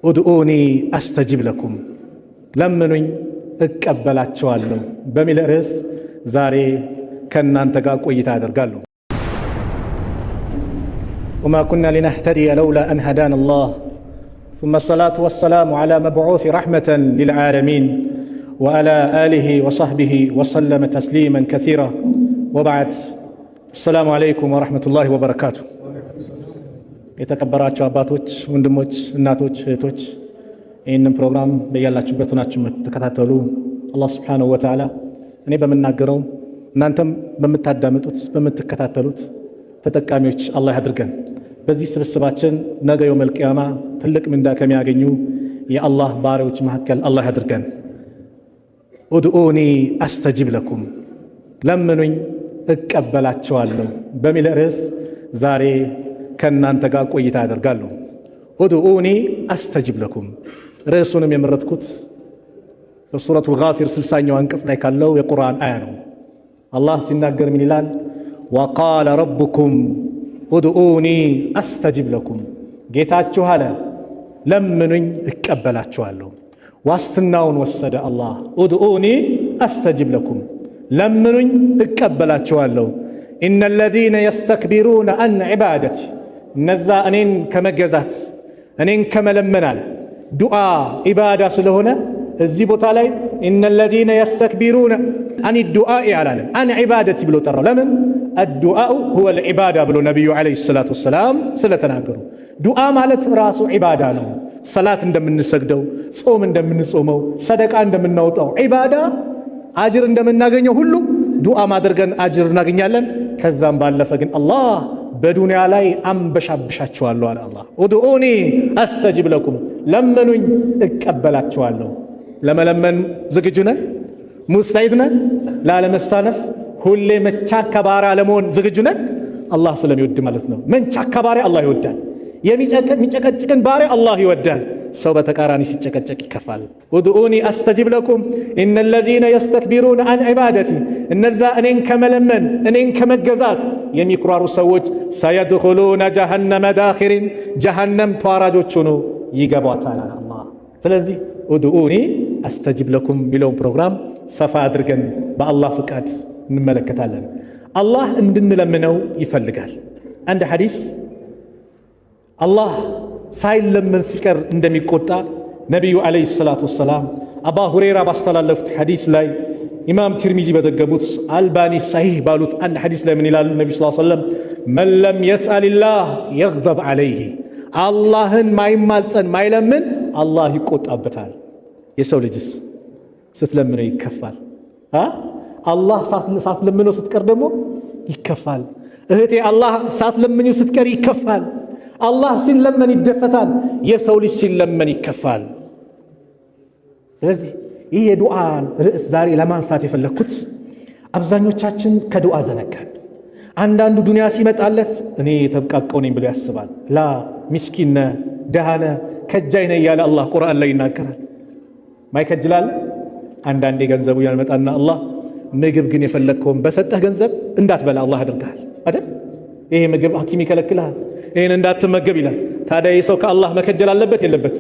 ኡድኡኒ አስተጂብ ለኩም ለምኑኝ እቀበላቸዋለሁ በሚል ርዕስ ዛሬ ከእናንተ ጋር ቆይታ አደርጋለሁ። ወማ ኩና ሊነህተዲየ ለውላ አን ሀዳና አላህ ሱመ ሰላቱ ወሰላሙ ዐላ መብዑስ ረሕመተን ሊልዓለሚን ወዐላ አሊሂ ወሰሕቢሂ ወሰለመ ተስሊመን ከሲራ ወበዕድ። አሰላሙ ዐለይኩም ወረሕመቱላሂ ወበረካቱ። የተከበራችሁ አባቶች፣ ወንድሞች፣ እናቶች፣ እህቶች ይህንን ፕሮግራም በያላችሁበት ሆናችሁ የምትከታተሉ አላህ ሱብሓነሁ ወተዓላ እኔ በምናገረው እናንተም በምታዳምጡት በምትከታተሉት ተጠቃሚዎች አላህ ያድርገን። በዚህ ስብስባችን ነገ የውመል ቂያማ ትልቅ ምንዳ ከሚያገኙ የአላህ ባሪያዎች መካከል አላህ ያድርገን። ኡድኡኒ አስተጂብ ለኩም ለምኑኝ እቀበላቸዋለሁ በሚል ርዕስ ዛሬ ከእናንተ ጋር ቆይታ አደርጋለሁ። ኡድኡኒ አስተጂብ ለኩም ርዕሱንም የመረጥኩት በሱረቱል ጋፊር 60ኛው አንቀጽ ላይ ካለው የቁርአን አያ ነው። አላህ ሲናገር ምን ይላል? ወቃለ ረቡኩም ኡድኡኒ አስተጂብ ለኩም፣ ጌታችሁ አለ ለምኑኝ እቀበላችኋለሁ። ዋስትናውን ወሰደ አላህ። ኡድኡኒ አስተጂብ ለኩም ለምኑኝ እቀበላችኋለሁ። ኢነ ለዚነ የስተክቢሩነ አን ዒባደቲ፣ እነዛ እኔን ከመገዛት እኔን ከመለመን አለ። ዱዓ ኢባዳ ስለሆነ እዚህ ቦታ ላይ ኢነ ለዚነ የስተክቢሩነ አን ዱዓኢ አላለም፣ አን ዒባደቲ ብሎ ጠራው። ለምን? አዱዓኡ ሁወ ልዒባዳ ብሎ ነቢዩ ዓለይሂ ሰላቱ ወሰላም ስለተናገሩ። ዱዓ ማለት ራሱ ዒባዳ ነው። ሰላት እንደምንሰግደው፣ ጾም እንደምንጾመው፣ ሰደቃ እንደምናወጣው ዒባዳ አጅር እንደምናገኘው ሁሉ ዱዓ ማድረገን አጅር እናገኛለን። ከዛም ባለፈ ግን አላህ በዱንያ ላይ አንበሻብሻችኋለሁ አለ አላህ። ኡድኡኒ አስተጂብ ለኩም ለምኑኝ እቀበላችኋለሁ። ለመለመን ዝግጁ ነን? ሙስተዒድ ነን? ላለመሳነፍ ሁሌ መቻካ ባሪያ ለመሆን ዝግጁ ነን? አላህ ስለሚወድ ማለት ነው። መንቻካ ባሪያ አላህ ይወዳል። የሚጨቀጭቅን ባሪያ አላህ ይወዳል። ሰው በተቃራኒ ሲጨቀጨቅ ይከፋል። ኡድኡኒ አስተጂብ ለኩም ኢነ ለዚነ የስተክቢሩነ አን ዒባደቲ፣ እነዛ እኔን ከመለመን እኔን ከመገዛት የሚኩራሩ ሰዎች ሰየድኹሉነ ጀሃነመ ዳኺሪን፣ ጀሃነም ተዋራጆች ሆኖ ይገቧታል አላህ። ስለዚህ ኡድኡኒ አስተጂብ ለኩም የሚለውን ፕሮግራም ሰፋ አድርገን በአላህ ፍቃድ እንመለከታለን። አላህ እንድንለምነው ይፈልጋል። አንድ ሐዲስ አላህ ሳይለመን ሲቀር እንደሚቆጣ ነቢዩ ዓለይሂ ሰላቱ ወሰላም አባ ሁረይራ ባስተላለፉት ሐዲስ ላይ ኢማም ትርሚዚ በዘገቡት አልባኒ ሰሒህ ባሉት አንድ ሐዲስ ላይ ምን ይላሉ? ነቢዩ ሰለላሁ ዐለይሂ ወሰለም መን ለም የስአልላህ የግዘብ ዐለይህ፣ አላህን ማይማፀን ማይለምን አላህ ይቆጣበታል። የሰው ልጅስ ስትለምነው ይከፋል። አላህ ሳትለምነው ስትቀር ደግሞ ይከፋል። እህቴ አላህ ሳትለምነው ስትቀር ይከፋል። አላህ ሲለመን ይደሰታል። የሰው ልጅ ሲለመን ይከፋል። ስለዚህ ይህ የዱዓን ርዕስ ዛሬ ለማንሳት የፈለግኩት አብዛኞቻችን ከዱዓ ዘነጋን። አንዳንዱ ዱንያ ሲመጣለት እኔ የተብቃቀው ነኝ ብሎ ያስባል። ላ ምስኪነ ደሃነ ከጃይነ እያለ አላህ ቁርአን ላይ ይናገራል። ማይከጅላል አንዳንዴ ገንዘቡ ያመጣና አላህ ምግብ ግን የፈለግከውን በሰጠህ ገንዘብ እንዳትበላ አላህ አድርገሃል አይደል? ይሄ ምግብ ሐኪም ይከለክልሃል፣ ይህን እንዳትመገብ ይላል። ታዲያ ይህ ሰው ከአላህ መከጀል አለበት የለበት?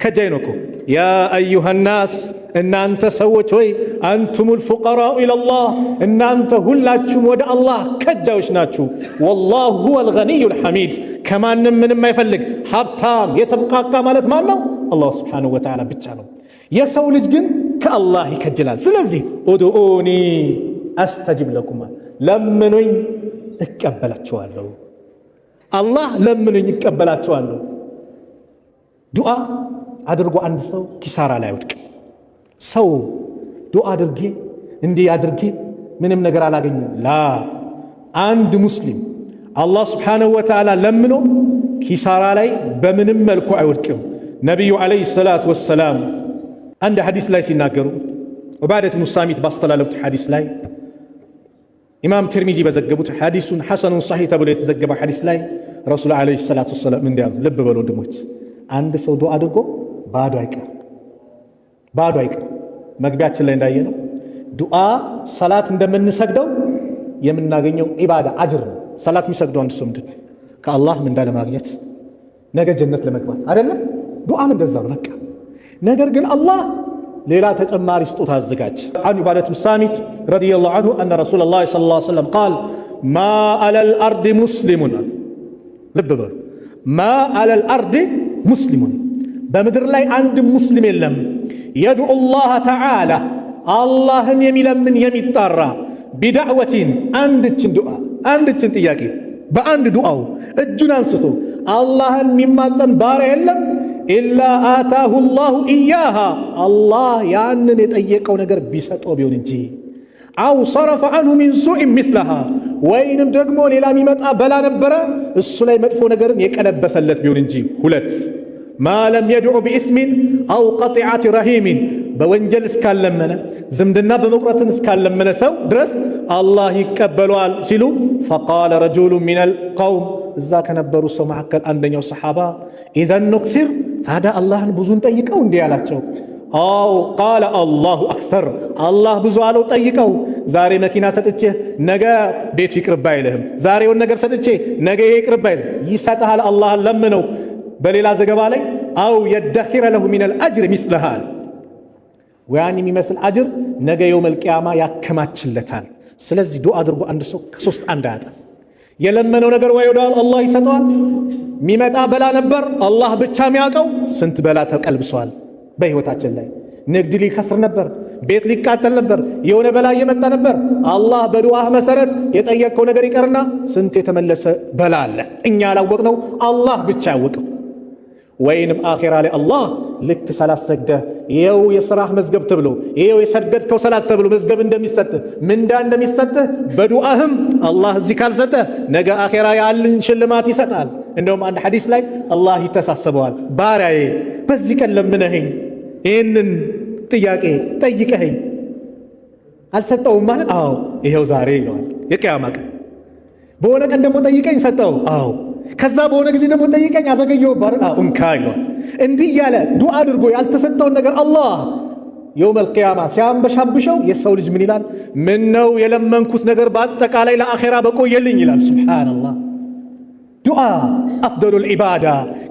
ከጃይ ነው እኮ። ያ አዩሃ ናስ፣ እናንተ ሰዎች ሆይ አንቱሙል ፉቀራኡ ኢለላህ፣ እናንተ ሁላችሁም ወደ አላህ ከጃዮች ናችሁ። ወላሁ ሁወል ገኒዩል ሐሚድ፣ ከማንም ምንም አይፈልግ ሀብታም የተብቃቃ ማለት ማን ነው? አላህ ሱብሓነሁ ወተዓላ ብቻ ነው። የሰው ልጅ ግን ከአላህ ይከጅላል። ስለዚህ ኡድኡኒ አስተጂብ ለኩም፣ ለምኑኝ እቀበላችኋለሁ። አላህ ለምኑኝ እቀበላችኋለሁ። ዱዓ አድርጎ አንድ ሰው ኪሳራ ላይ አይወድቅም። ሰው ዱዓ አድርጌ እንዲህ አድርጌ ምንም ነገር አላገኘም። ላ አንድ ሙስሊም አላህ ስብሓነሁ ወተዓላ ለምኖ ኪሳራ ላይ በምንም መልኩ አይወድቅም። ነቢዩ ዓለይሂ ሰላቱ ወሰላም አንድ ሐዲስ ላይ ሲናገሩ ዑባደት ብኑ ሳሚት ባስተላለፉት ሐዲስ ላይ ኢማም ትርሚዚ በዘገቡት ሐዲሱን ሐሰኑን ሰሒህ ተብሎ የተዘገበ ሐዲስ ላይ ረሱል ዓለይሂ ሰላቱ ወሰላም እንዲህ አሉ። ልብ በሉ ወንድሞች፣ አንድ ሰው ዱዓ አድርጎ ባዶ አይቀር፣ ባዶ አይቀር። መግቢያችን ላይ እንዳየነው ዱዓ ሰላት እንደምንሰግደው የምናገኘው ኢባዳ አጅር ነው። ሰላት የሚሰግደው አንድ ሰው ምንድን ከአላህ ምንዳ ለማግኘት ነገ ጀነት ለመግባት አይደለም። ዱዓም እንደዛ ነው በቃ። ነገር ግን አላህ ሌላ ተጨማሪ ስጦታ አዘጋጅ። አን ዑባደቱ ሳሚት ረዲየላሁ ዐንሁ አነ ረሱለላህ ሰለላሁ ዐለይሂ ወሰለም ቃል ማ ዐለል አርድ ሙስሊሙን፣ ልብ በሉ፣ ማ ዐለል አርድ ሙስሊሙን፣ በምድር ላይ አንድ ሙስሊም የለም፣ የድዑ ላህ ተዓላ አላህን የሚለምን የሚጣራ፣ ቢዳዕወቲን አንድችን ዱዓ አንድችን ጥያቄ በአንድ ዱዓው እጁን አንስቶ አላህን የሚማጸን ባሪያ የለም ኢላ አታሁ ላሁ ኢያሃ አላህ ያንን የጠየቀው ነገር ቢሰጠው ቢሆን እንጂ፣ አው ሰረፈ አንሁ ሚን ሱኢን ሚስለሃ ወይንም ደግሞ ሌላ የሚመጣ በላ ነበረ እሱ ላይ መጥፎ ነገርን የቀለበሰለት ቢሆን እንጂ። ሁለት ማ ለም የድዑ ቢእስሚን አው ቀጢዓት ረሂሚን በወንጀል እስካለመነ ዝምድና በመቁረጥን እስካለመነ ሰው ድረስ አላህ ይቀበለዋል ሲሉ ፈቃለ ረጁሉ ሚነል ቀውም እዛ ከነበሩ ሰው መካከል አንደኛው ሰሓባ ኢዘን ኑክሲር ታዲያ አላህን ብዙን ጠይቀው እንዲህ ያላቸው። አው ቃለ አላሁ አክሰር አላህ ብዙ አለው ጠይቀው። ዛሬ መኪና ሰጥቼ ነገ ቤቱ ይቅርብ አይልህም። ዛሬውን ነገር ሰጥቼ ነገ ይቅርብ አይልህ፣ ይሰጥሃል። አላህን ለምነው። በሌላ ዘገባ ላይ አው የደኺረ ለሁ ሚነል አጅር ሚስለሃል ወያን የሚመስል አጅር ነገ የውመል ቂያማ ያከማችለታል። ስለዚህ ዱዓ አድርጎ አንድ ሰው ከሶስት አንድ አያጣም። የለመነው ነገር ወይ ወደ አላህ ይሰጠዋል። የሚመጣ በላ ነበር አላህ ብቻ የሚያውቀው። ስንት በላ ተቀልብሷል በህይወታችን ላይ። ንግድ ሊከስር ነበር፣ ቤት ሊቃጠል ነበር፣ የሆነ በላ እየመጣ ነበር። አላህ በዱዓህ መሰረት የጠየቀው ነገር ይቀርና ስንት የተመለሰ በላ አለ፣ እኛ ያላወቅነው አላህ ብቻ ያወቀው። ወይንም አኺራ ላይ አላህ ልክ ሰላት ሰግደህ ይኸው የሥራህ መዝገብ ተብሎ ይኸው የሰገድከው ሰላት ተብሎ መዝገብ እንደሚሰጥህ ምንዳ እንደሚሰጥህ በዱዓህም አላህ እዚህ ካልሰጠህ ነገ አኺራ ያለህን ሽልማት ይሰጣል። እንደውም አንድ ሐዲስ ላይ አላህ ይተሳሰበዋል። ባሪያዬ በዚህ ቀን ለምነኸኝ ይህንን ጥያቄ ጠይቀኸኝ አልሰጠውም ማለት አዎ ይኸው ዛሬ ይለዋል። የቂያማ ቀን በሆነ ቀን ደግሞ ጠይቀኝ ሰጠው፣ አዎ ከዛ በሆነ ጊዜ ደግሞ ጠይቀኝ አዘገየው ባር እንካ ይለዋል። እንዲህ እያለ ዱዓ አድርጎ ያልተሰጠውን ነገር አላህ የውመል ቂያማ ሲያንበሻብሸው የሰው ልጅ ምን ይላል? ምን ነው የለመንኩት ነገር በአጠቃላይ ለአኼራ በቆየልኝ ይላል። ሱብሓነላህ። ዱዓ አፍደሉል ዒባዳ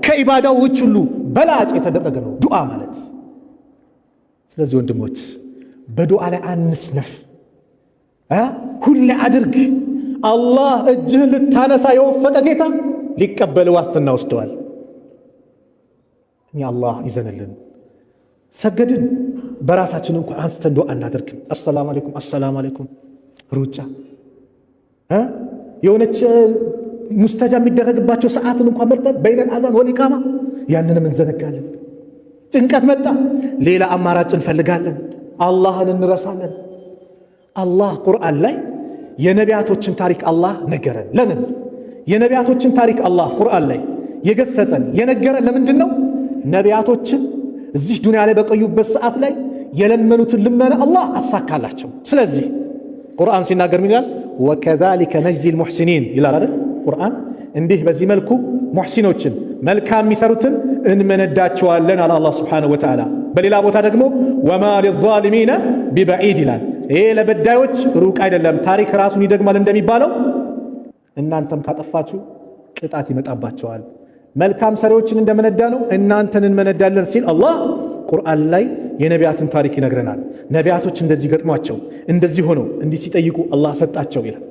ከዒባዳዎች ሁሉ በላጭ የተደረገ ነው ዱዓ ማለት። ስለዚህ ወንድሞች በዱዓ ላይ አንስነፍ፣ ሁሌ አድርግ። አላህ እጅህን ልታነሳ የወፈቀ ጌታ ሊቀበል ዋስትና ወስደዋል። እኛ አላህ ይዘንልን። ሰገድን በራሳችን እንኳን አንስተን ዱዓ እናደርግም። አሰላሙ አለይኩም አሰላሙ አለይኩም ሩጫ የሆነች ሙስተጃ የሚደረግባቸው ሰዓትን እንኳን መርጠን በይነል አዛን ወልኢቃማ ያንንም እንዘነጋለን። ጭንቀት መጣ ሌላ አማራጭ እንፈልጋለን። አላህን እንረሳለን። አላህ ቁርአን ላይ የነቢያቶችን ታሪክ አላህ ነገረን። ለምን የነቢያቶችን ታሪክ አላህ ቁርአን ላይ የገሰጸን የነገረን ለምንድን ነው? ነቢያቶችን እዚህ ዱንያ ላይ በቆዩበት ሰዓት ላይ የለመኑትን ልመና አላህ አሳካላቸው። ስለዚህ ቁርአን ሲናገር ምን ይላል? ወከዛሊከ ነጅዚል ሙሕሲኒን ይላል አይደል? ቁርአን እንዲህ በዚህ መልኩ ሙሕሲኖችን መልካም የሚሰሩትን እንመነዳቸዋለን አለ አላህ ሱብሓነሁ ወተዓላ። በሌላ ቦታ ደግሞ ወማ ሊዛሊሚነ ቢበዒድ ይላል። ይሄ ለበዳዮች ሩቅ አይደለም። ታሪክ ራሱን ይደግማል እንደሚባለው እናንተም ካጠፋችሁ ቅጣት ይመጣባቸዋል። መልካም ሰሪዎችን እንደመነዳ ነው እናንተን እንመነዳለን ሲል አላህ ቁርአን ላይ የነቢያትን ታሪክ ይነግረናል። ነቢያቶች እንደዚህ ገጥሟቸው እንደዚህ ሆነው እንዲህ ሲጠይቁ አላህ ሰጣቸው ይላል።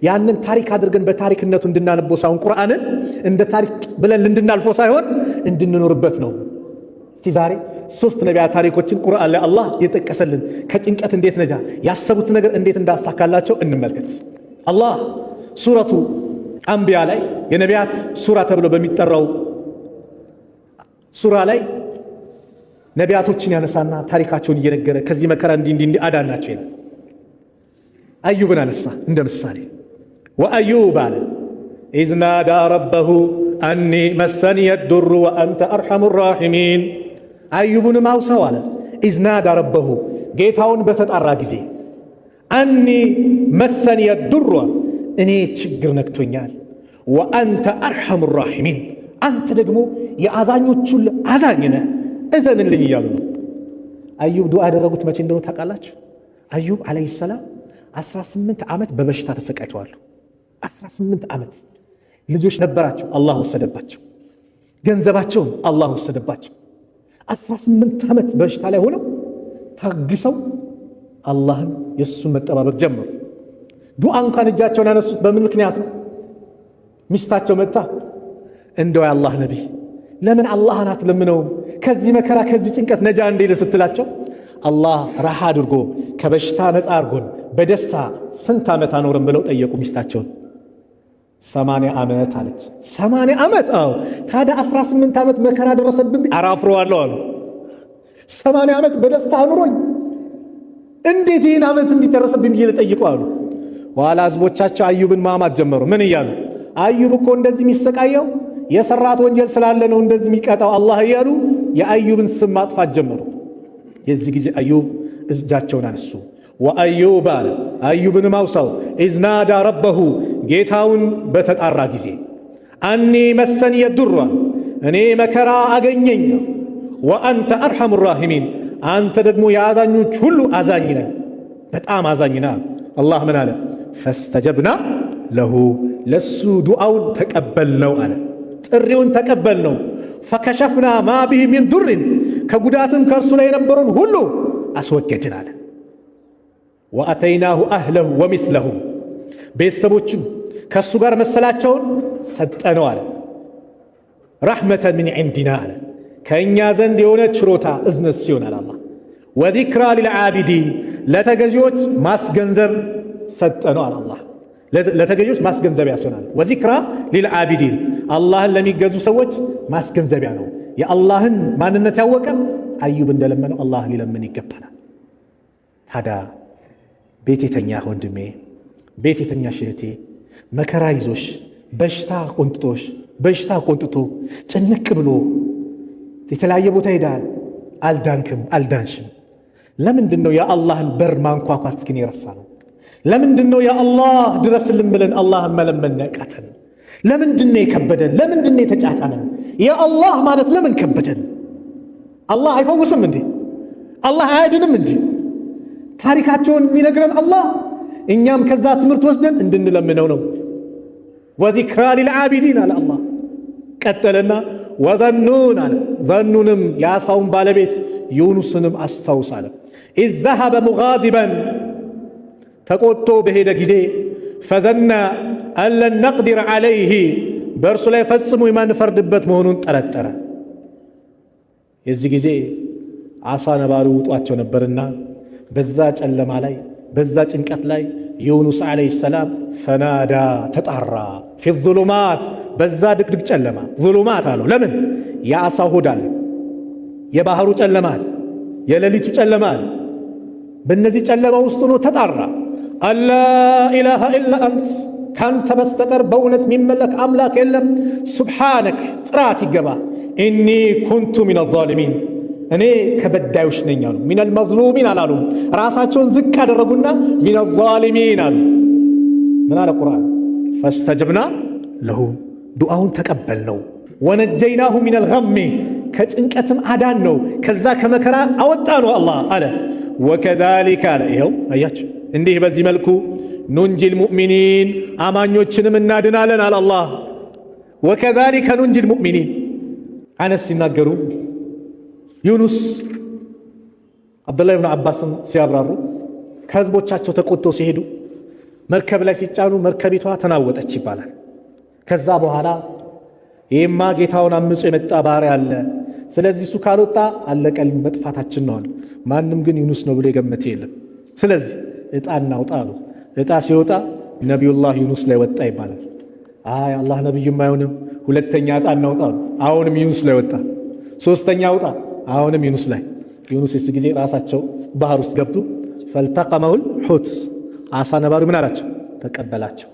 ያንን ታሪክ አድርገን በታሪክነቱ እንድናነበው ሳይሆን ቁርአንን እንደ ታሪክ ብለን እንድናልፈው ሳይሆን እንድንኖርበት ነው። እስቲ ዛሬ 3 ነቢያት ታሪኮችን ቁርአን ላይ አላህ የጠቀሰልን ከጭንቀት እንዴት ነጃ ያሰቡት ነገር እንዴት እንዳሳካላቸው እንመልከት። አላህ ሱረቱ አንቢያ ላይ የነቢያት ሱራ ተብሎ በሚጠራው ሱራ ላይ ነቢያቶችን ያነሳና ታሪካቸውን እየነገረ ከዚህ መከራ እንዲህ አዳናቸው ይላል። አዩብን አነሳ እንደ ምሳሌ። ወአዩብ አለ ኢዝ ናዳ ረበሁ አኒ መሰኒየ ዱሩ ወአንተ አርሐሙ ራሒሚን። አዩብንም አውሳው አለ ኢዝ ናዳ ረበሁ ጌታውን በተጣራ ጊዜ አኒ መሰኒየ ዱሩ እኔ ችግር ነክቶኛል፣ ወአንተ አርሐሙ ራሒሚን አንተ ደግሞ የአዛኞቹን አዛኝ ነህ እዘንልኝ እያሉ ነው። አዩብ ዱዓ ያደረጉት መቼ እንደሆነ ታውቃላችሁ? አዩብ ዓለይሂ ሰላም 18 ዓመት በበሽታ ተሰቃይተዋል። 18 ዓመት ልጆች ነበራቸው፣ አላህ ወሰደባቸው። ገንዘባቸውን አላህ ወሰደባቸው። 18 ዓመት በሽታ ላይ ሆነው ታግሰው አላህን የሱን መጠባበቅ ጀመሩ። ዱዓ እንኳን እጃቸውን ያነሱት በምን ምክንያት ነው? ሚስታቸው መጣ እንደው የአላህ ነቢይ ለምን አላህን አትለምነውም ከዚህ መከራ ከዚህ ጭንቀት ነጃ እንዲል ስትላቸው አላህ ረሃ አድርጎ ከበሽታ ነፃ አድርጎን በደስታ ስንት ዓመት አኖርም ብለው ጠየቁ ሚስታቸውን። 80 ዓመት አለች። 80 ዓመት? አዎ። ታዲያ 18 ዓመት መከራ ደረሰብኝ አራፍረዋለሁ አሉ። 80 ዓመት በደስታ አኑሮኝ እንዴት ይህን ዓመት እንዲደረሰብኝ ብዬ ልጠይቀው አሉ። ኋላ ህዝቦቻቸው አዩብን ማማት ጀመሩ። ምን እያሉ? አዩብ እኮ እንደዚህ የሚሰቃየው የሰራት ወንጀል ስላለ ነው እንደዚህ የሚቀጣው አላህ እያሉ የአዩብን ስም ማጥፋት ጀመሩ። የዚህ ጊዜ አዩብ እጃቸውን አነሱ። ወአዩብ አለ አዩብንም አውሳው ኢዝናዳ ረበሁ ጌታውን በተጣራ ጊዜ አኒ መሰን የዱሯን እኔ መከራ አገኘኝ ወአንተ አርሐሙ ራሒሚን አንተ ደግሞ የአዛኞች ሁሉ አዛኝ ነህ በጣም አዛኝ ነህ። አላህ ምን አለ? ፈስተጀብና ለሁ ለሱ ዱዓውን ተቀበልነው አለ። ጥሪውን ተቀበልነው። ፈከሸፍና ማ ቢሂ ሚን ዱርን ከጉዳትም ከእርሱ ላይ የነበረውን ሁሉ አስወገድን አለ። ወአተይናሁ አህለሁ ወሚስለሁ ቤተሰቦቹን ከእሱ ጋር መሰላቸውን ሰጠነው አለ። ረሕመተን ሚን ዒንዲና አለ ከእኛ ዘንድ የሆነ ችሮታ እዝነት ሲሆናል አላህ። ወዚክራ ሊልዓቢዲን ለተገዢዎች ማስገንዘብ ሰጠነው አለ አላህ። ለተገዢዎች ማስገንዘቢያ ሲሆናል። ወዚክራ ሊልዓቢዲን አላህን ለሚገዙ ሰዎች ማስገንዘቢያ ነው። የአላህን ማንነት ያወቀ አዩብ እንደለመነው አላህ ሊለምን ይገባናል። ታዲያ ቤት የተኛ ወንድሜ፣ ቤት የተኛ እህቴ መከራ ይዞሽ በሽታ ቆንጥጦሽ በሽታ ቆንጥቶ ጭንቅ ብሎ የተለያየ ቦታ ሄዳል፣ አልዳንክም አልዳንሽም። ለምንድን ነው የአላህን በር ማንኳኳት እስኪን የረሳ ነው? ለምንድን ነው የአላህ ድረስልን ብለን አላህን መለመን ያቃተን? ለምንድን ነው የከበደን? ለምንድን ነው የተጫጫነን? የአላህ ማለት ለምን ከበደን? አላህ አይፈውስም እንዴ? አላህ አያድንም እንዴ? ታሪካቸውን የሚነግረን አላህ እኛም ከዛ ትምህርት ወስደን እንድንለምነው ነው። ወዚክራ ሊልዓቢዲን አለ አላህ። ቀጠለና ወዘኑን አለ ዘኑንም የአሳውን ባለቤት ዩኑስንም አስታውስ አለ። ኢዝ ዘሀበ ሙጋዲበን ተቆጥቶ በሄደ ጊዜ ፈዘና አለን ነቅዲር ዓለይህ በእርሱ ላይ ፈጽሞ የማንፈርድበት መሆኑን ጠረጠረ። የዚህ ጊዜ አሳ ነባሪ ውጧቸው ነበርና በዛ ጨለማ ላይ በዛ ጭንቀት ላይ ዩኑስ ዓለይሂ ሰላም ፈናዳ ተጣራ ፊ ዙሉማት በዛ ድቅድቅ ጨለማ ዙሉማት አለው። ለምን? የአሳ ሆድ አለ፣ የባህሩ ጨለማ አለ፣ የሌሊቱ ጨለማ አለ። በእነዚህ ጨለማ ውስጥ ሆኖ ተጣራ። አላ ኢላሃ ኢላ አንት ካንተ በስተቀር በእውነት የሚመለክ አምላክ የለም፣ ሱብሓነክ ጥራት ይገባ። ኢኒ ኩንቱ ሚነ ዛሊሚን እኔ ከበዳዮች ነኝ አሉ። ሚነል መዝሉሚን አላሉም። ራሳቸውን ዝቅ አደረጉና ሚነ ዛሊሚን አሉ። ምን አለ ቁርአን? ፈስተጀብና ለሁ ዱዓውን ተቀበል ነው። ወነጀይናሁ ሚነል ገሚ ከጭንቀትም አዳን ነው፣ ከዛ ከመከራ አወጣ ነው አላህ አለ። ወከዛሊከ አለ ይኸው አያችሁ እንዲህ በዚህ መልኩ ኑንጂል ሙእሚኒን አማኞችንም እናድናለን አለ አላህ። ወከዛሊከ ኑንጂል ሙእሚኒን አነስ ሲናገሩ ዩኑስ አብዱላህ ብን አባስም ሲያብራሩ ከህዝቦቻቸው ተቆጥተው ሲሄዱ መርከብ ላይ ሲጫኑ መርከቢቷ ተናወጠች ይባላል። ከዛ በኋላ ይህማ ጌታውን አምጾ የመጣ ባሪያ አለ፣ ስለዚህ እሱ ካልወጣ አለቀልን መጥፋታችን ነዋል። ማንም ግን ዩኑስ ነው ብሎ የገመተ የለም። ስለዚህ ዕጣ እናውጣ አሉ። ዕጣ ሲወጣ ነቢዩላህ ዩኑስ ላይ ወጣ ይባላል። አይ አላህ ነቢዩም አይሆንም፣ ሁለተኛ ዕጣ እናውጣ አሉ። አሁንም ዩኑስ ላይ ወጣ። ሶስተኛ ውጣ፣ አሁንም ዩኑስ ላይ። ዩኑስ የዚህ ጊዜ ራሳቸው ባህር ውስጥ ገብቱ። ፈልተቀመሁል ሑት አሳ ነባሪው ምን አላቸው? ተቀበላቸው።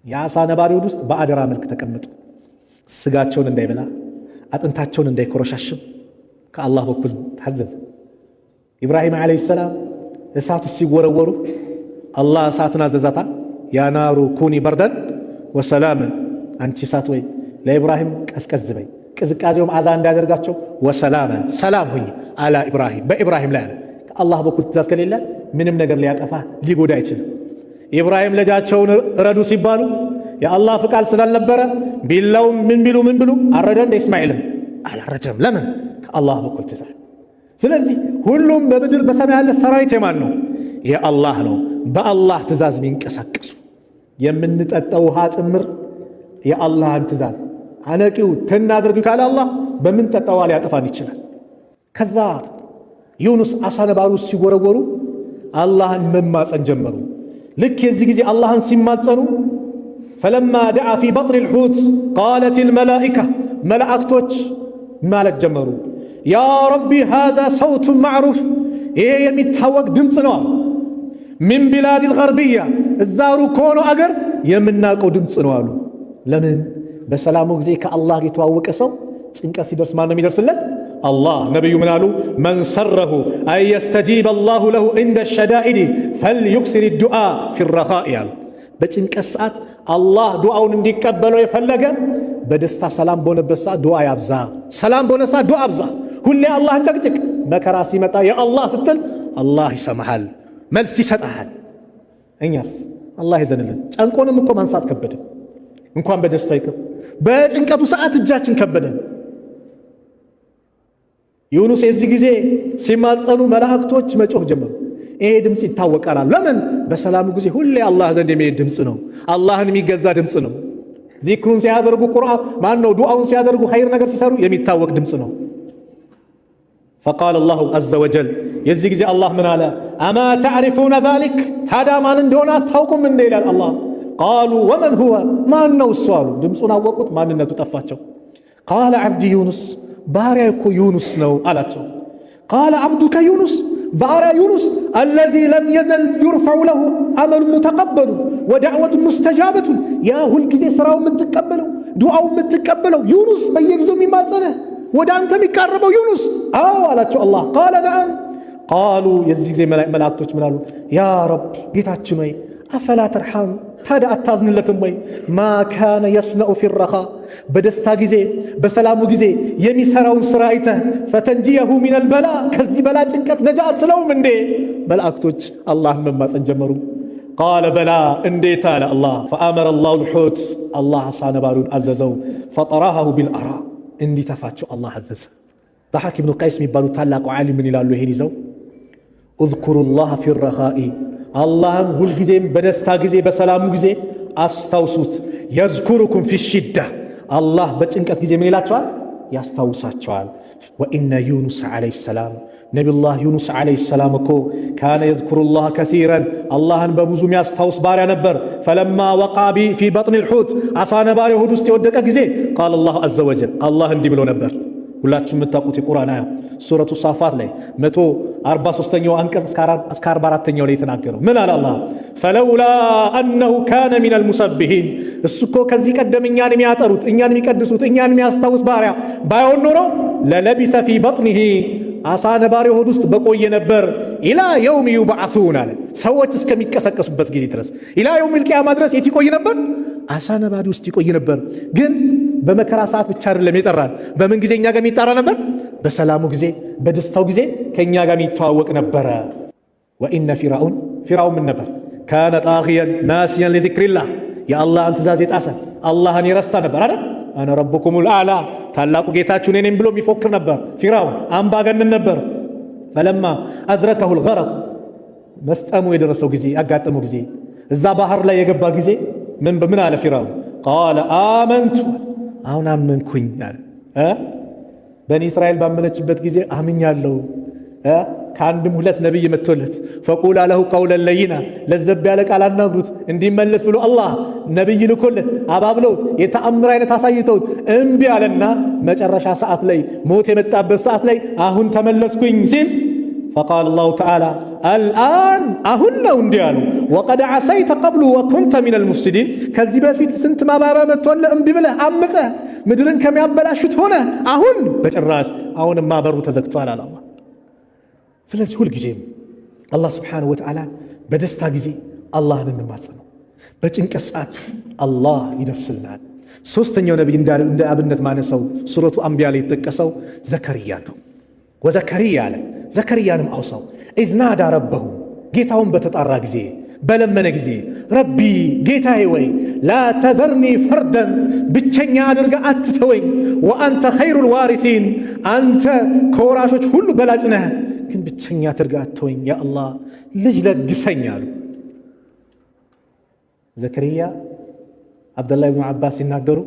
የአሳ ነባሪው ውስጥ በአደራ መልክ ተቀመጡ። ስጋቸውን እንዳይበላ አጥንታቸውን እንዳይኮረሻሽም ከአላህ በኩል ታዘዘ። ኢብራሂም ዓለይሂ ሰላም እሳት ውስጥ ሲወረወሩ አላህ እሳትን አዘዛታ። ያ ናሩ ኩኒ በርደን ወሰላምን፣ አንቺ እሳት ወይ ለኢብራሂም ቀዝቀዝ በይ ቅዝቃዜውም አዛ እንዳያደርጋቸው ወሰላመን ሰላም ሁኝ አላ ኢብራሂም በኢብራሂም ላይ አለ። ከአላህ በኩል ትእዛዝ ከሌለ ምንም ነገር ሊያጠፋ ሊጎዳ አይችልም። ኢብራሂም ልጃቸውን ረዱ ሲባሉ የአላህ ፍቃድ ስላልነበረ ቢላውም ምን ቢሉ አረደ እንደ እስማኤልም አላረደም። ለምን? ከአላህ በኩል ትእዛዝ። ስለዚህ ሁሉም በምድር በሰማይ ያለ ሰራዊት የማን ነው? የአላህ ነው። በአላህ ትእዛዝ የሚንቀሳቀሱ የምንጠጣው ውሃ ጭምር የአላህን ትእዛዝ አነቂው ተናድርግ ካለ አላህ በምንጠጣው ውሃ ሊያጠፋን ይችላል። ከዛ ዩኑስ አሳ ነባሩ ሲወረወሩ አላህን መማፀን ጀመሩ። ልክ የዚህ ጊዜ አላህን ሲማፀኑ ፈለማ ደዓ ፊ በጥን ልሑት ቃለት ልመላኢካ መላእክቶች ማለት ጀመሩ ያ ረቢ ሃዛ ሰውቱን ማዕሩፍ፣ ይሄ የሚታወቅ ድምፅ ነው ሚን ቢላድ ልገርብያ እዛ ሩቅ ከሆነው አገር የምናውቀው ድምፅ ነው አሉ። ለምን? በሰላሙ ጊዜ ከአላህ የተዋወቀ ሰው ጭንቀት ሲደርስ ማን ነው የሚደርስለት? አላህ። ነቢዩ ምን አሉ? መን ሰረሁ አን የስተጂበ አላሁ ለሁ ዕንደ ሸዳኢድ ፈልዩክሲር ዱዓ ፊ ረኻኢ አሉ። በጭንቀት ሰዓት አላህ ዱዓውን እንዲቀበለው የፈለገ በደስታ ሰላም በሆነበት ሰዓት ዱዓ ያብዛ፣ ሰላም በሆነ ሰዓት ዱዓ አብዛ። ሁሌ አላህን ጨቅጭቅ። መከራ ሲመጣ የአላህ ስትል አላህ ይሰማሃል፣ መልስ ይሰጣሃል። እኛስ አላህ ይዘንልን። ጨንቆንም እኮ ማንሳት ከበደን፣ እንኳን በደስታ ይቅር በጭንቀቱ ሰዓት እጃችን ከበደን። ዩኑስ የዚህ ጊዜ ሲማጸኑ መላእክቶች መጮህ ጀመሩ። ይሄ ድምፅ ይታወቃል። ለምን? በሰላሙ ጊዜ ሁሌ አላህ ዘንድ የሚሄድ ድምፅ ነው። አላህን የሚገዛ ድምፅ ነው። ዚክሩን ሲያደርጉ ቁርአን ማን ነው ዱዓውን ሲያደርጉ ኸይር ነገር ሲሰሩ የሚታወቅ ድምፅ ነው። ፈቃለ አላሁ ዐዘ ወጀል የዚህ ጊዜ አላህ ምን አለ? አማ ተዕሪፉነ ዛሊክ ታዲያ ማን እንደሆነ አታውቁም እንደ ይላል አላህ። ቃሉ ወመን ሁወ ማን ነው እሱ አሉ። ድምፁን አወቁት፣ ማንነቱ ጠፋቸው። ቃለ ዐብዲ ዩኑስ ባሪያ እኮ ዩኑስ ነው አላቸው። ቃለ ዐብዱከ ዩኑስ ባሪያ ዩኑስ አለዚ ለም የዘል ዩርፈዑ ለሁ ዐመሉን ሙተቀበሉ ወደዕወቱን ሙስተጃበቱን ያ ሁልጊዜ ስራው የምትቀበለው ዱዓው የምትቀበለው ዩኑስ በየጊዜው የሚማጸንህ ወደ አንተ የሚቃረበው ዩኑስ? አዎ አላቸው አላህ። ቃለ ነዓም ቃሉ የዚህ ጊዜ መላእክቶች ምን አሉ? ያ ረብ ጌታችን ወይ አፈላ ተርሐም ታዲያ አታዝንለትም ወይ? ማ ካነ የስነኡ ፊ ረኻ በደስታ ጊዜ በሰላሙ ጊዜ የሚሰራውን ስራ አይተህ ፈተንጂየሁ ሚነል በላ ከዚህ በላ ጭንቀት ነጃ አትለውም እንዴ? መላእክቶች አላህን መማፀን ጀመሩ። ቃለ በላ እንዴት አለ አላህ። ፈአመረ አላሁ ልሑት አላህ አሳ ነባሪውን አዘዘው። ፈጠራሃሁ ቢልአራ እንዲተፋቸው አላህ አዘዘ። ضحك ብኑ ቀይስ የሚባሉ ታላቁ ዓሊም ምን ይላሉ? ይሄን ይዘው እዝኩሩ ላህ ፊ ረኻኢ አላህን ሁልጊዜም በደስታ ጊዜ በሰላሙ ጊዜ አስታውሱት። የዝኩሩኩም ፊ ሽዳ አላህ በጭንቀት ጊዜ ምን ይላቸዋል? ያስታውሳቸዋል። ወኢነ ዩኑስ ዓለይሂ ሰላም ነቢዩላህ ዩኑስ ዓለይሂ ሰላም እኮ ካነ የዝኩሩ ላህ ከሲረን አላህን በብዙ የሚያስታውስ ባሪያ ነበር። ፈለማ ወቃ ፊ በጥን ልሑት አሳ ነባሪ ሆድ ውስጥ የወደቀ ጊዜ ቃል አላሁ ዐዘ ወጀል አላህ እንዲህ ብሎ ነበር። ሁላችሁ የምታውቁት የቁርአን አያ ሱረቱ ሳፋት ላይ 143ኛው አንቀጽ እስከ 44ኛው ላይ የተናገረው ምን አለ አላህ? ፈለውላ አነሁ ካነ ሚነል ሙሰቢሒን እሱ እኮ ከዚህ ቀደም እኛን የሚያጠሩት እኛን የሚቀድሱት እኛን የሚያስታውስ ባሪያ ባይሆን ኖሮ ለለቢሰ ፊ በጥኒሂ አሳ ነባሪ ሆድ ውስጥ በቆየ ነበር ኢላ የውም ዩብዓሱን አለ ሰዎች እስከሚቀሰቀሱበት ጊዜ ድረስ ኢላ የውም ልቅያማ ድረስ የት ይቆይ ነበር? አሳ ነባሪ ውስጥ ይቆይ ነበር። ግን በመከራ ሰዓት ብቻ አይደለም የጠራን። በምን ጊዜ እኛ ጋር የሚጣራ ነበር? በሰላሙ ጊዜ በደስታው ጊዜ ከእኛ ጋር የሚተዋወቅ ነበረ። ወኢነ ፊርዓውን ምን ነበር? ካነ ጣጊየን ናሲያን ሊዚክሪላህ የአላህን ትእዛዝ የጣሰ አላህን የረሳ ነበር አይደል? አነ ረቡኩሙል አዕላ ታላቁ ጌታችሁ እኔ ነኝ ብሎ የሚፎክር ነበር። ፊርዓውን አምባገነን ነበር። ፈለማ አድረከሁል ገረቅ መስጠሙ የደረሰው ጊዜ ያጋጠመው ጊዜ እዛ ባህር ላይ የገባ ጊዜ ምን አለ ፊርዓውን? ቃለ አመንቱ አሁን አመንኩኝ አለ። በኒ እስራኤል ባመነችበት ጊዜ አምኛለሁ። ከአንድም ሁለት ነቢይ መጥቶለት ፈቁላ ለሁ ቀውለን ለይና ለዘብ ያለ ቃል አናግሩት እንዲመለስ ብሎ አላህ ነቢይ ልኮለት አባብለውት የተአምር አይነት አሳይተውት እምቢ አለና መጨረሻ ሰዓት ላይ ሞት የመጣበት ሰዓት ላይ አሁን ተመለስኩኝ ሲል ፈቃል አላሁ ተዓላ አልአን አሁን ነው እንዲህ አሉ። ወቀድ ዓሰይተ ቀብሉ ወኩንተ ሚነል ሙፍሲዲን ከዚህ በፊት ስንት ማባበያ መጥቶልህ እምቢ ብለህ አምፀህ ምድርን ከሚያበላሹት ሆነ አሁን በጭራሽ አሁንማ በሩ ተዘግቷል አለ አላህ። ስለዚህ ሁልጊዜም አላህ ስብሓነሁ ወተዓላ በደስታ ጊዜ አላህን እንማጸነው፣ በጭንቀት ሰዓት አላህ ይደርስልናል። ሶስተኛው ነቢይ እንደ አብነት ማነሳው ሱረቱ አንቢያ ላይ የተጠቀሰው ዘከርያ ነው። ወዘከርያ አለ ዘከርያንም አውሳው ኢዝ ናዳ ረበሁ ጌታውን በተጣራ ጊዜ በለመነ ጊዜ ረቢ ጌታዬ ወይ ላ ተዘርኒ ፈርደን ብቸኛ አድርገህ አትተወኝ፣ ወአንተ ኸይሩል ዋሪሲን አንተ ከወራሾች ሁሉ በላጭ ነህ፣ ግን ብቸኛ አድርገህ አትተወኝ ያ አላህ ልጅ ለግሰኝ አሉ። ዘከርያ አብደላህ ብኑ ዓባስ ሲናገሩ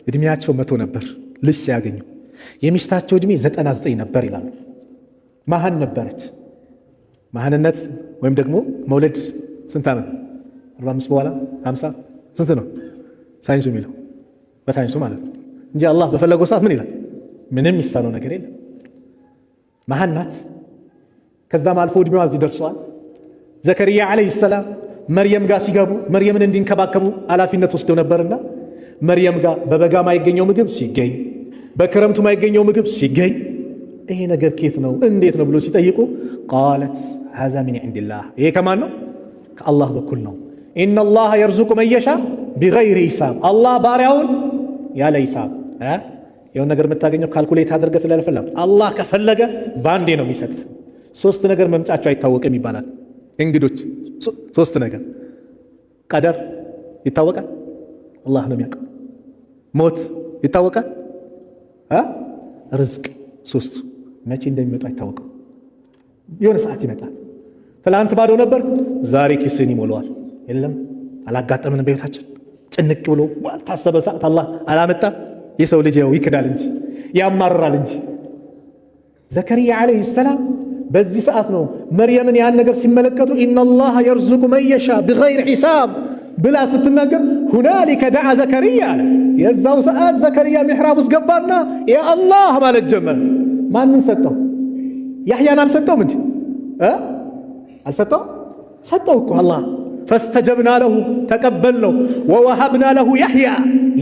እድሜያቸው 100 ነበር ልጅ ሲያገኙ፣ የሚስታቸው እድሜ 99 ነበር ይላሉ። መሃን ነበረች። መሃንነት ወይም ደግሞ መውለድ ስንት ዓመት? 45 በኋላ 50 ስንት ነው ሳይንሱ የሚለው? በሳይንሱ ማለት ነው እንጂ አላህ በፈለገው ሰዓት ምን ይላል? ምንም የሚሳነው ነገር የለም። መሃን ናት። ከዛም አልፎ እድሜዋ እዚህ ደርሰዋል። ዘከርያ ዓለይሂ ሰላም መርየም ጋር ሲገቡ መርየምን እንዲንከባከቡ ኃላፊነት ወስደው ነበርና መርየም ጋር በበጋ ማይገኘው ምግብ ሲገኝ፣ በክረምቱ ማይገኘው ምግብ ሲገኝ ይሄ ነገር ኬት ነው እንዴት ነው ብሎ ሲጠይቁ ቃለት ሃዛ ሚን ዒንዲላህ፣ ይሄ ከማን ነው? ከአላህ በኩል ነው። ኢነላህ የርዙቁ መን የሻ ቢገይሪ ሂሳብ፣ አላህ ባሪያውን ያለ ሂሳብ። የሆነ ነገር የምታገኘው ካልኩሌት አድርገህ ስላልፈለም አላህ ከፈለገ ባንዴ ነው የሚሰጥ። 3 ነገር መምጫቸው አይታወቅም ይባላል። እንግዶች 3 ነገር ቀደር ይታወቃል፣ አላህ ነው የሚያውቀው። ሞት ይታወቃል፣ ርዝቅ 3 መቼ እንደሚመጣ አይታወቅም። የሆነ ሰዓት ይመጣል። ትላንት ባዶ ነበር፣ ዛሬ ኪስን ይሞላዋል። የለም አላጋጠምንም በቤታችን ጭንቅ ብሎ ባልታሰበ ሰዓት አላህ አላመጣም። የሰው ልጅ ያው ይክዳል እንጂ ያማርራል እንጂ። ዘከርያ ዓለይሂ ሰላም በዚህ ሰዓት ነው መርየምን ያን ነገር ሲመለከቱ ኢነላህ የርዙቁ መን የሻ ቢገይሪ ሒሳብ ብላ ስትናገር ሁናሊከ ደዓ ዘከርያ አለ። የዛው ሰዓት ዘከርያ ሚሕራብ ውስጥ ገባና ያ አላህ ማለት ጀመረ። ማንን ሰጠው? ያሕያን አልሰጠውም እንጂ አልሰጠው? ሰጠው እኮ አላህ። ፈስተጀብና ለሁ ተቀበልነው፣ ወወሃብና ለሁ ያሕያ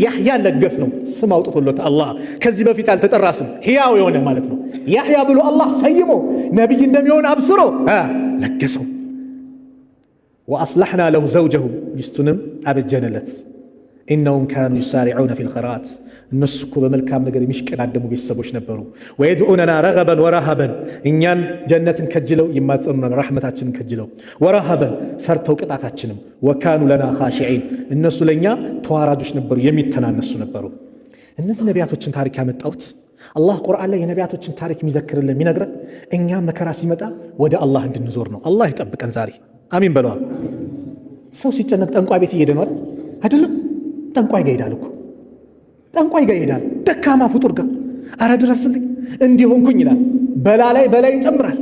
ያሕያን ለገስ ነው። ስም አውጥቶለት አላህ ከዚህ በፊት ያልተጠራ ስም ሕያው የሆነ ማለት ነው። ያሕያ ብሎ አላህ ሰይሞ ነቢይ እንደሚሆን አብስሮ ለገሰው። ወአስለሕና ለሁ ዘውጀሁ ሚስቱንም አበጀንለት። ኢነሁም ካኑ ዩሳሪዑነ ፊል ኸይራት እነሱ እኮ በመልካም ነገር የሚሽቀዳደሙ ቤተሰቦች ነበሩ። ወየድዑነና ረገበን ወረሃበን እኛን ጀነትን ከጅለው ይማጸኑናል፣ ረሕመታችንን ከጅለው፣ ወረሃበን ፈርተው ቅጣታችንም፣ ወካኑ ለና ኻሺዒን እነሱ ለእኛ ተዋራጆች ነበሩ፣ የሚተናነሱ ነበሩ። እነዚህ ነቢያቶችን ታሪክ ያመጣሁት አላህ ቁርአን ላይ የነቢያቶችን ታሪክ የሚዘክርልን የሚነግረን እኛም መከራ ሲመጣ ወደ አላህ እንድንዞር ነው። አላህ ይጠብቀን። ዛሬ አሚን በለዋል። ሰው ሲጨነቅ ጠንቋይ ቤት እየሄደ ነው አይደለም? ጠንቋይ ጋር ይሄዳል እኮ ጠንቋይ ጋር ይሄዳል። ደካማ ፍጡር ጋር አረ ድረስልኝ እንዲሆንኩኝ ይላል። በላይ ይጨምራል።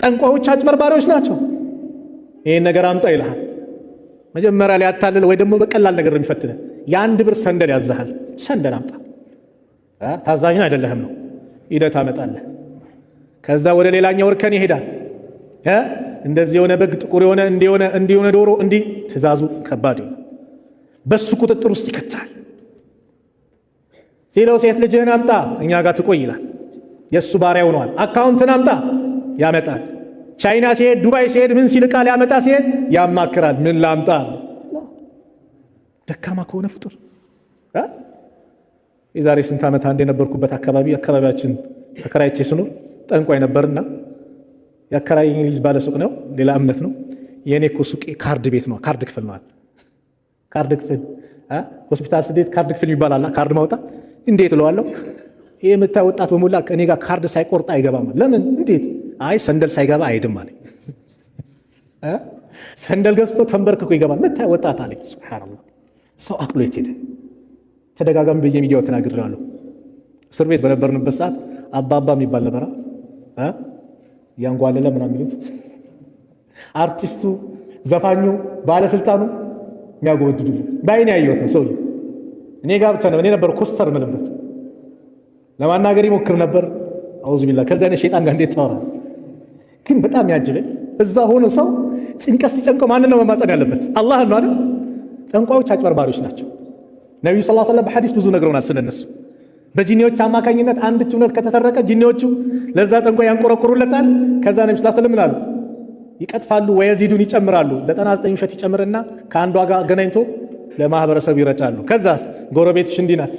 ጠንቋዮች አጭበርባሪዎች ናቸው። ይህን ነገር አምጣ ይልሃል። መጀመሪያ ላይ ያታልል ወይ ደግሞ በቀላል ነገር ነው የሚፈትነ። የ1 ብር ሰንደል ያዛሃል። ሰንደል አምጣ፣ ታዛዥን አይደለህም ነው። ሂደት አመጣለህ። ከዛ ወደ ሌላኛው እርከን ይሄዳል። እንደዚህ የሆነ በግ ጥቁር የሆነ እንዲሆነ ዶሮ እንዲህ ትእዛዙ ከባድ ነው። በሱ ቁጥጥር ውስጥ ይከታል። ሲለው ሴት ልጅህን አምጣ እኛ ጋር ትቆይ ይላል። የእሱ ባሪያ ሆኗል። አካውንትን አምጣ ያመጣል። ቻይና ሲሄድ ዱባይ ሲሄድ ምን ሲል ቃል ያመጣ ሲሄድ ያማክራል። ምን ላምጣ? ደካማ ከሆነ ፍጡር የዛሬ ስንት ዓመት አንድ የነበርኩበት አካባቢያችን ተከራይቼ ስኖር ጠንቋይ ነበርና የአከራይ ልጅ ባለ ሱቅ ነው፣ ሌላ እምነት ነው። የኔ እኮ ሱቄ ካርድ ቤት ነው፣ ካርድ ክፍል ነው። ካርድ ክፍል ሆስፒታል ስዴት ካርድ ክፍል ይባላል። ካርድ ማውጣት እንዴት እለዋለሁ። ይሄ የምታይ ወጣት በሞላ እኔ ጋር ካርድ ሳይቆርጥ አይገባም። ለምን? እንዴት? አይ ሰንደል ሳይገባ አይሄድም አለኝ። ሰንደል ገዝቶ ተንበርክኮ ይገባል። ምታይ ወጣት አለኝ። ሱብሃንአላህ፣ ሰው አቅሎ የት ሄደ? ተደጋጋሚ በየሚዲያው ተናግሬዋለሁ። እስር ቤት በነበርንበት ሰዓት አባባ የሚባል ነበራ ያንጓለለ ምናምን የሚሉት አርቲስቱ፣ ዘፋኙ፣ ባለስልጣኑ የሚያጎበድዱለት በአይኔ ያየሁት ነው። ሰውዬው እኔ ጋር ብቻ ነው። እኔ ነበር ኮስተር ምልበት ለማናገር ይሞክር ነበር። አውዙ ቢላህ ከዛ አይነት ሸይጣን ጋር እንዴት ታወራ? ግን በጣም ያጅበኝ እዛ ሆኖ ሰው ጭንቀት ሲጨንቀው ማንን ነው መማጸን ያለበት? አላህ ነው አይደል? ጠንቋዮች አጭበርባሪዎች ናቸው። ነብዩ ሰለላሁ ዐለይሂ ወሰለም በሐዲስ ብዙ ነግረውናል ስለነሱ። በጂኒዎች አማካኝነት አንድች እውነት ከተሰረቀ ጂኒዎቹ ለዛ ጠንቋይ ያንቆረቁሩለታል። ከዛ ነብዩ ሰለላሁ ዐለይሂ ወሰለም ምናሉ? ይቀጥፋሉ፣ ወየዚዱን ይጨምራሉ። 99 ውሸት ይጨምርና ከአንዷ ጋር ገናኝቶ ለማህበረሰቡ ይረጫሉ። ከዛስ ጎረቤትሽ እንዲህ ናት